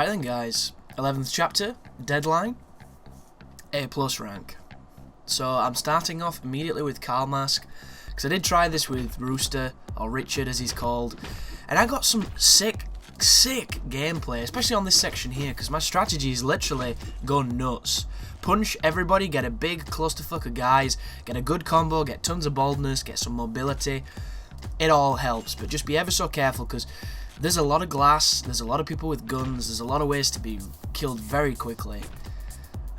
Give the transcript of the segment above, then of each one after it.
Right then guys, 11th chapter, deadline, A+ rank. So I'm starting off immediately with Carl Mask, because I did try this with Rooster, or Richard as he's called, and I got some sick gameplay, especially on this section here, because my strategy is literally go nuts. Punch everybody, get a big clusterfuck of guys, get a good combo, get tons of boldness, get some mobility. It all helps, but just be ever so careful, because there's a lot of glass, there's a lot of people with guns, there's a lot of ways to be killed very quickly.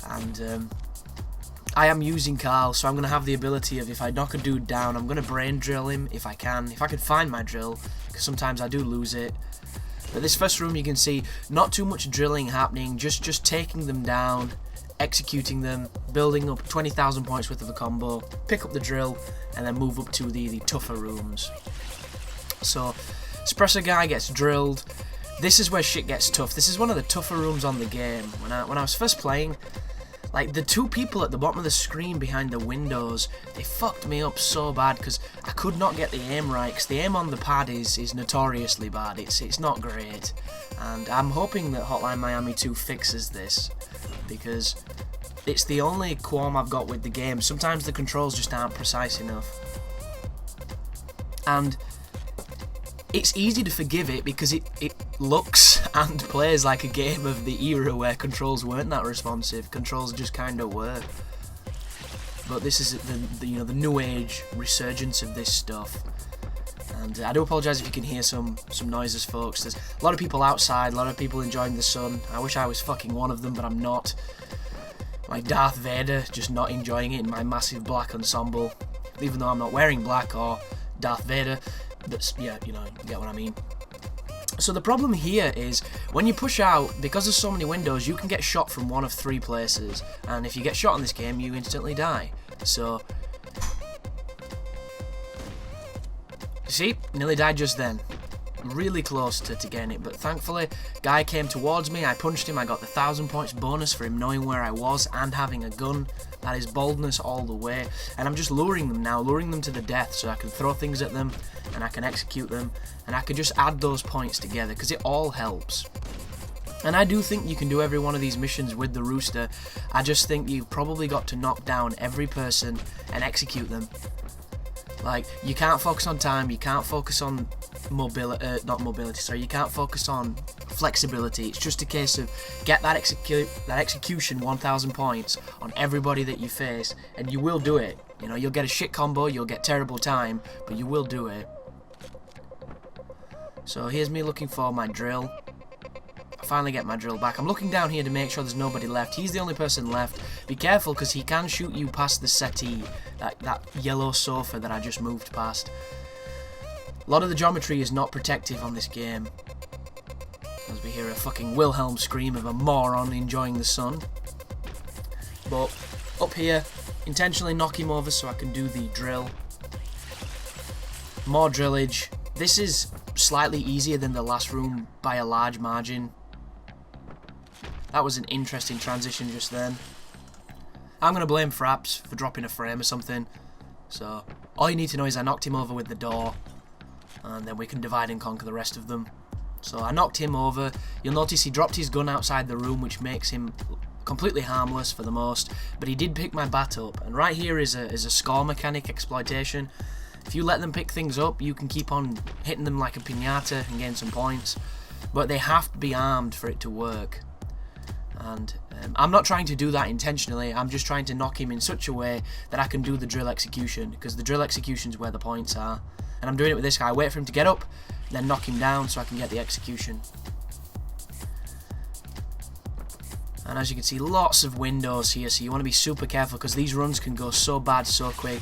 And I am using Carl, so I'm going to have the ability of, if I knock a dude down, I'm going to brain drill him if I can find my drill, because sometimes I do lose it. But this first room you can see, not too much drilling happening, just taking them down, executing them, building up 20,000 points worth of a combo, pick up the drill, and then move up to the tougher rooms. So, Espresso guy gets drilled. This is where shit gets tough. This is one of the tougher rooms on the game. When I was first playing, like, the two people at the bottom of the screen behind the windows, they fucked me up so bad because I could not get the aim right, because the aim on the pad is notoriously bad. It's not great. And I'm hoping that Hotline Miami 2 fixes this, because it's the only qualm I've got with the game. Sometimes the controls just aren't precise enough. And it's easy to forgive it because it looks and plays like a game of the era where controls weren't that responsive. Controls just kind of were. But this is the new age resurgence of this stuff. And I do apologise if you can hear some noises, folks. There's a lot of people outside, a lot of people enjoying the sun. I wish I was fucking one of them, but I'm not. Like Darth Vader, just not enjoying it in my massive black ensemble. Even though I'm not wearing black or Darth Vader. But yeah, you get what I mean. So the problem here is, when you push out, because there's so many windows, you can get shot from one of 3 places. And if you get shot in this game, you instantly die. So, see, nearly died just then. Really close to getting it, but thankfully, guy came towards me, I punched him, I got the 1,000 points bonus for him knowing where I was and having a gun. That is boldness all the way, and I'm just luring them now, luring them to the death, so I can throw things at them, and I can execute them, and I can just add those points together, because it all helps. And I do think you can do every one of these missions with the Rooster. I just think you've probably got to knock down every person and execute them. Like, you can't focus on time, you can't focus on you can't focus on flexibility. It's just a case of get that execution 1,000 points on everybody that you face, and you will do it. You'll get a shit combo, you'll get terrible time, but you will do it. So here's me looking for my drill. I finally get my drill back. I'm looking down here to make sure there's nobody left. He's the only person left. Be careful, because he can shoot you past the settee, that yellow sofa that I just moved past. A lot of the geometry is not protective on this game, as we hear a fucking Wilhelm scream of a moron enjoying the sun. But up here, intentionally knock him over so I can do the drill. More drillage. This is slightly easier than the last room by a large margin. That was an interesting transition just then. I'm going to blame Fraps for dropping a frame or something. So, all you need to know is I knocked him over with the door, and then we can divide and conquer the rest of them. So I knocked him over. You'll notice he dropped his gun outside the room, which makes him completely harmless for the most. But he did pick my bat up, and right here is a score mechanic exploitation. If you let them pick things up, you can keep on hitting them like a piñata and gain some points. But they have to be armed for it to work. And I'm not trying to do that intentionally. I'm just trying to knock him in such a way that I can do the drill execution, because the drill execution is where the points are. And I'm doing it with this guy. Wait for him to get up, then knock him down so I can get the execution. And as you can see, lots of windows here, so you want to be super careful, because these runs can go so bad so quick.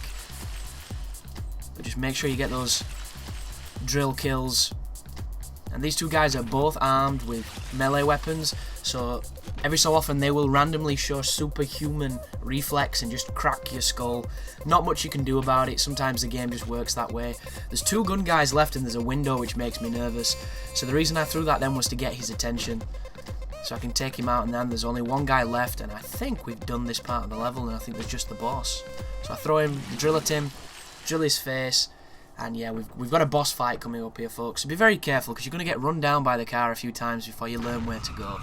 But just make sure you get those drill kills. And these two guys are both armed with melee weapons, so every so often they will randomly show superhuman reflex and just crack your skull. Not much you can do about it. Sometimes the game just works that way. There's 2 gun guys left, and there's a window, which makes me nervous. So the reason I threw that then was to get his attention, so I can take him out. And then there's only 1 guy left, and I think we've done this part of the level, and I think there's just the boss. So I throw him, drill at him, drill his face, And yeah, we've got a boss fight coming up here, folks. So be very careful, because you're going to get run down by the car a few times before you learn where to go.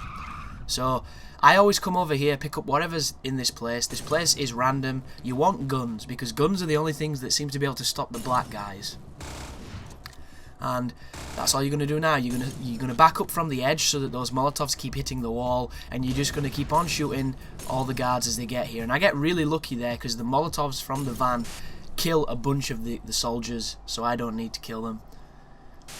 So I always come over here, pick up whatever's in this place. This place is random. You want guns, because guns are the only things that seem to be able to stop the black guys. And that's all you're going to do now. You're going to back up from the edge so that those Molotovs keep hitting the wall, and you're just going to keep on shooting all the guards as they get here. And I get really lucky there, because the Molotovs from the van kill a bunch of the soldiers, so I don't need to kill them.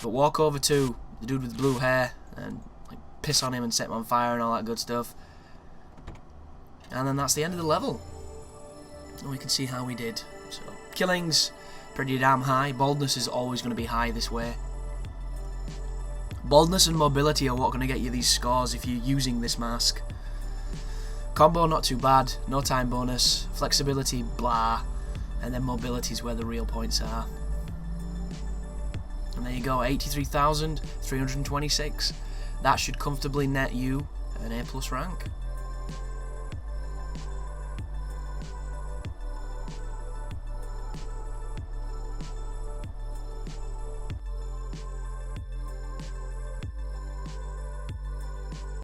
But walk over to the dude with the blue hair and like piss on him and set him on fire and all that good stuff. And then that's the end of the level. And we can see how we did. So killings, pretty damn high. Boldness is always going to be high this way. Boldness and mobility are what going to get you these scores if you're using this mask. Combo not too bad, no time bonus, flexibility blah, and then mobility is where the real points are. And there you go, 83,326. That should comfortably net you an A+ rank.